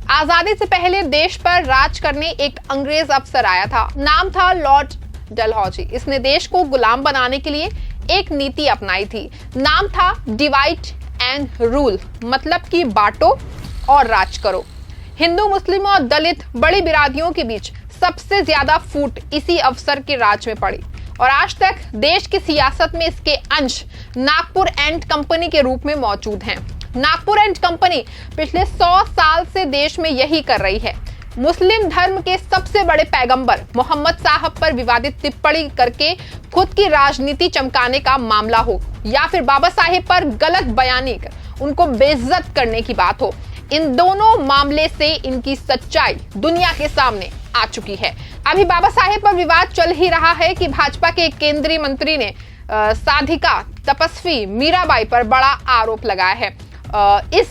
आजादी से पहले देश पर राज करने एक अंग्रेज अफसर आया था। नाम था लॉर्ड डलहौजी। इसने देश को गुलाम बनाने के लिए एक नीति अपनाई थी। नाम था डिवाइड एंड रूल, मतलब कि बांटो और राज करो। हिंदू, मुस्लिम और दलित बड़ी बिरादरियों के बीच सबसे ज्यादा फूट इसी अफसर के राज में पड़ी और आज तक देश की सियासत में इसके अंश नागपुर एंड कंपनी के रूप में मौजूद हैं। नागपुर एंड कंपनी पिछले 100 साल से देश में यही कर रही है। मुस्लिम धर्म के सबसे बड़े पैगंबर मोहम्मद साहब पर विवादित टिप्पणी करके खुद की राजनीति चमकाने का मामला हो या फिर बाबा साहेब पर गलत बयानी कर उनको बेइज्जत करने की बात हो, इन दोनों मामले से इनकी सच्चाई दुनिया के सामने आ चुकी है। अभी बाबा साहेब पर विवाद चल ही रहा है कि भाजपा के केंद्रीय मंत्री ने साधिका तपस्वी मीराबाई पर बड़ा आरोप लगाया है। इस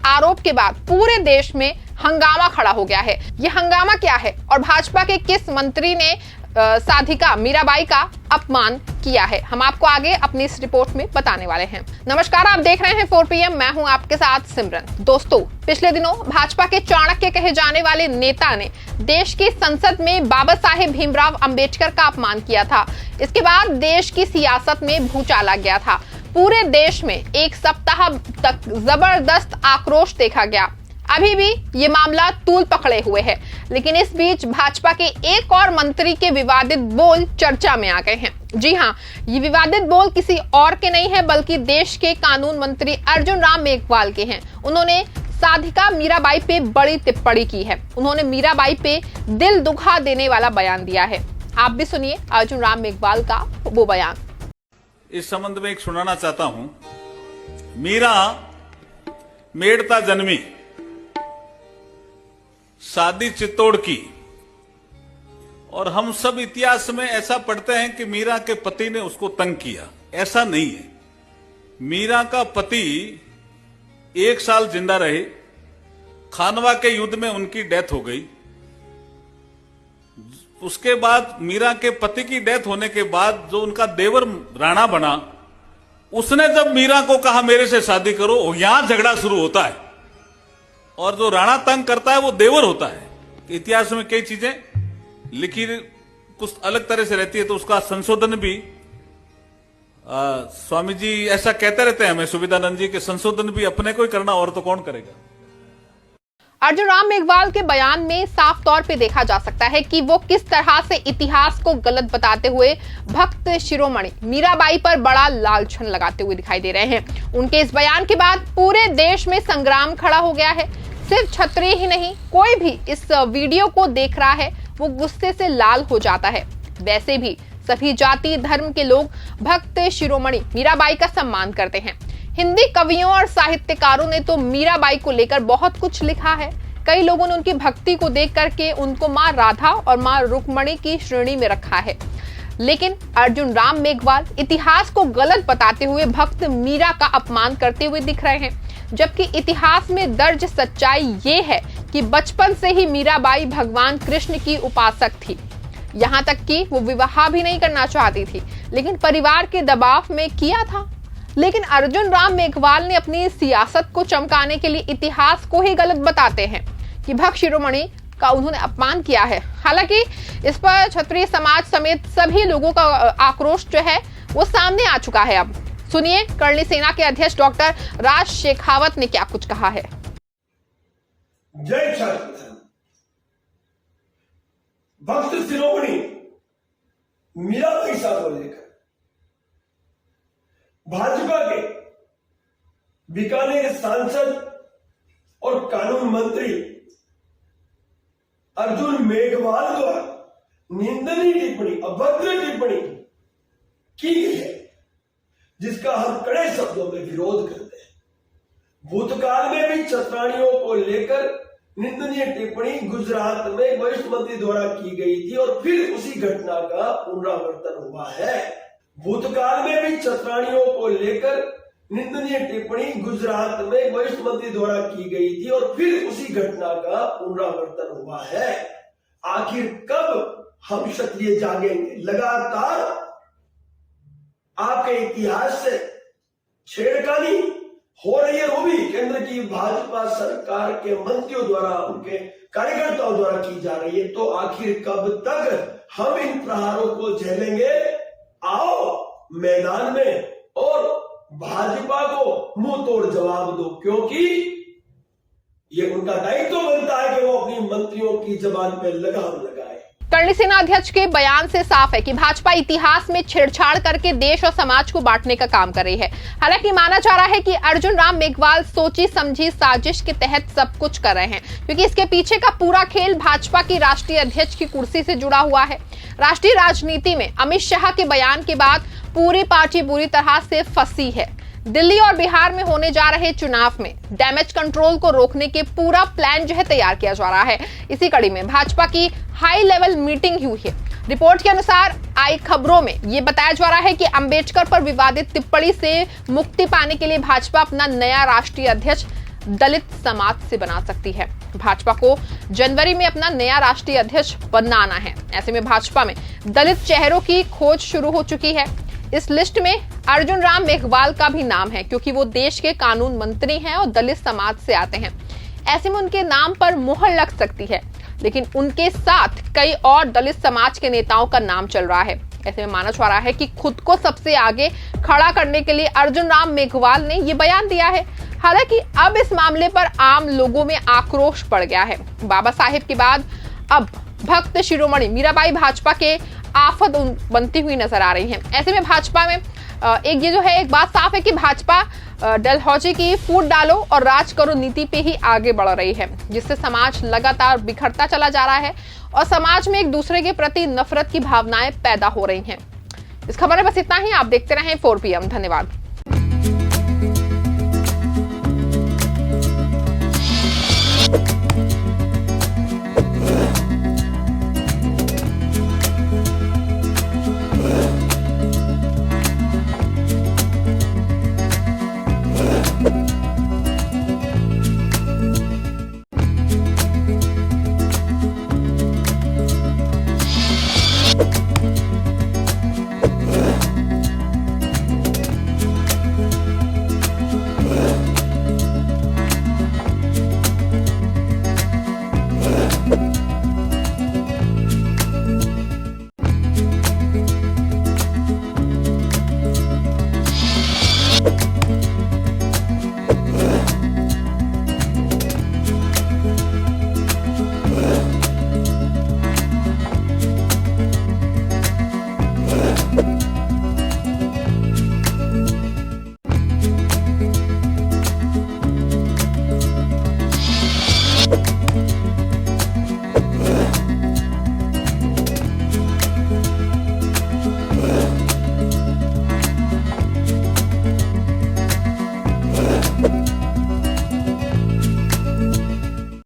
आरोप के बाद पूरे देश में हंगामा खड़ा हो गया है। ये हंगामा क्या है और भाजपा के किस मंत्री ने साधिका मीराबाई का अपमान किया है, हम आपको आगे अपनी इस रिपोर्ट में बताने वाले हैं। नमस्कार, आप देख रहे हैं 4 PM, मैं हूं आपके साथ सिमरन। दोस्तों, पिछले दिनों भाजपा के चाणक्य कहे जाने वाले नेता ने देश की संसद में बाबा साहेब भीमराव अंबेडकर का अपमान किया था। इसके बाद देश की सियासत में भूचाल आ गया था। पूरे देश में एक सप्ताह तक जबरदस्त आक्रोश देखा गया। अभी भी ये मामला तूल पकड़े हुए है, लेकिन इस बीच भाजपा के एक और मंत्री के विवादित बोल चर्चा में आ गए हैं। जी हां, ये विवादित बोल किसी और के नहीं है बल्कि देश के कानून मंत्री अर्जुन राम मेघवाल के हैं। उन्होंने साधिका मीराबाई पे बड़ी टिप्पणी की है। उन्होंने मीराबाई पे दिल दुखा देने वाला बयान दिया है। आप भी सुनिए अर्जुन राम मेघवाल का वो बयान। इस संबंध में एक सुनाना चाहता हूं। मीरा मेड़ता जन्मी, शादी चित्तौड़ की, और हम सब इतिहास में ऐसा पढ़ते हैं कि मीरा के पति ने उसको तंग किया। ऐसा नहीं है। मीरा का पति 1 साल जिंदा रहे। खानवा के युद्ध में उनकी डेथ हो गई। उसके बाद मीरा के पति की डेथ होने के बाद जो उनका देवर राणा बना, उसने जब मीरा को कहा मेरे से शादी करो, यहां झगड़ा शुरू होता है। और जो राणा तंग करता है वो देवर होता है। इतिहास में कई चीजें लिखी कुछ अलग तरह से रहती है, तो उसका संशोधन भी स्वामी जी ऐसा कहते रहते हैं हमें, सुविधानंद जी के संशोधन भी अपने को ही करना, और तो कौन करेगा। अर्जुन राम मेघवाल के बयान में साफ तौर पे देखा जा सकता है कि वो किस तरह से इतिहास को गलत बताते हुए भक्त शिरोमणि मीराबाई पर बड़ा लालछन लगाते हुए दिखाई दे रहे हैं। उनके इस बयान के बाद पूरे देश में संग्राम खड़ा हो गया है। सिर्फ क्षत्रिय ही नहीं, कोई भी इस वीडियो को देख रहा है वो गुस्से से लाल हो जाता है। वैसे भी सभी जाति धर्म के लोग भक्त शिरोमणि मीराबाई का सम्मान करते हैं। हिंदी कवियों और साहित्यकारों ने तो मीराबाई को लेकर बहुत कुछ लिखा है। कई लोगों ने उनकी भक्ति को देख करके उनको मां राधा और मां रुक्मणी की श्रेणी में रखा है। लेकिन अर्जुन राम मेघवाल इतिहास को गलत बताते हुए भक्त मीरा का अपमान करते हुए दिख रहे हैं, जबकि इतिहास में दर्ज सच्चाई ये है कि बचपन से ही मीराबाई भगवान कृष्ण की उपासक थी। यहाँ तक कि वो विवाह भी नहीं करना चाहती थी, लेकिन परिवार के दबाव में किया था। लेकिन अर्जुन राम मेघवाल ने अपनी सियासत को चमकाने के लिए इतिहास को ही गलत बताते हैं कि भक्त शिरोमणि का उन्होंने अपमान किया है। हालांकि इस पर क्षत्रिय समाज समेत सभी लोगों का आक्रोश जो है वो सामने आ चुका है। अब सुनिए करणी सेना के अध्यक्ष डॉक्टर राज शेखावत ने क्या कुछ कहा है। जय छात्र, भक्त शिरोमणि मीराबाई साहब को लेकर भाजपा के बीकानेर सांसद और कानून मंत्री अर्जुन मेघवाल द्वारा निंदनीय टिप्पणी, अभद्र टिप्पणी की गई है, जिसका हम कड़े शब्दों में विरोध करते हैं। भूतकाल में भी चतरानियों को लेकर निंदनीय टिप्पणी गुजरात में वरिष्ठ मंत्री द्वारा की गई थी और फिर उसी घटना का पुनरावर्तन हुआ है। भूतकाल में भी चतरानियों को लेकर निंदनीय टिप्पणी गुजरात में वरिष्ठ मंत्री द्वारा की गई थी और फिर उसी घटना का पुनरावर्तन हुआ है। आखिर कब हम क्षत्रिय जागेंगे? लगातार आपके इतिहास से छेड़खानी हो रही है वो भी केंद्र की भाजपा सरकार के मंत्रियों द्वारा, उनके कार्यकर्ताओं द्वारा की जा रही है। तो आखिर कब तक हम इन प्रहारों को झेलेंगे? आओ मैदान में और भाजपा को मुंह तोड़ जवाब दो, क्योंकि ये उनका दायित्व बनता है कि वो अपनी मंत्रियों की जबान पे लगाम लगाए। करणी सेना अध्यक्ष के बयान से साफ है कि भाजपा इतिहास में छेड़छाड़ करके देश और समाज को बांटने का काम कर रही है। हालांकि माना जा रहा है कि अर्जुन राम मेघवाल सोची समझी साजिश के तहत सब कुछ कर रहे हैं, क्योंकि इसके पीछे का पूरा खेल भाजपा की राष्ट्रीय अध्यक्ष की कुर्सी से जुड़ा हुआ है। राष्ट्रीय राजनीति में अमित शाह के बयान के बाद पूरी पार्टी बुरी तरह से फंसी है। दिल्ली और बिहार में होने जा रहे चुनाव में डैमेज कंट्रोल को रोकने के पूरा प्लान जो है तैयार किया जा रहा है। इसी कड़ी में भाजपा की हाई लेवल मीटिंग हुई है। रिपोर्ट के अनुसार आई खबरों में यह बताया जा रहा है कि अंबेडकर पर विवादित टिप्पणी से मुक्ति पाने के लिए भाजपा अपना नया राष्ट्रीय अध्यक्ष दलित समाज से बना सकती है। भाजपा को जनवरी में अपना नया राष्ट्रीय अध्यक्ष बनाना है। ऐसे में भाजपा में दलित चेहरों की खोज शुरू हो चुकी है। इस लिस्ट में अर्जुन राम मेघवाल का भी नाम है, क्योंकि वो देश के कानून मंत्री हैं और दलित समाज से आते हैं। ऐसे में उनके नाम पर मुहर लग सकती है, लेकिन उनके साथ कई और दलित समाज के नेताओं का नाम चल रहा है। ऐसे में माना जा रहा है कि खुद को सबसे आगे खड़ा करने के लिए अर्जुन राम मेघवाल ने ये बयान दिया है। हालांकि अब इस मामले पर आम लोगों में आक्रोश बढ़ गया है। बाबा साहेब के बाद अब भक्त शिरोमणि मीराबाई भाजपा के आफत बनती हुई नजर आ रही है। ऐसे में भाजपा में एक बात साफ है कि भाजपा डलहौजी की फूट डालो और राज करो नीति पे ही आगे बढ़ रही है, जिससे समाज लगातार बिखरता चला जा रहा है और समाज में एक दूसरे के प्रति नफरत की भावनाएं पैदा हो रही हैं। इस खबर में बस इतना ही। आप देखते रहें 4PM। धन्यवाद।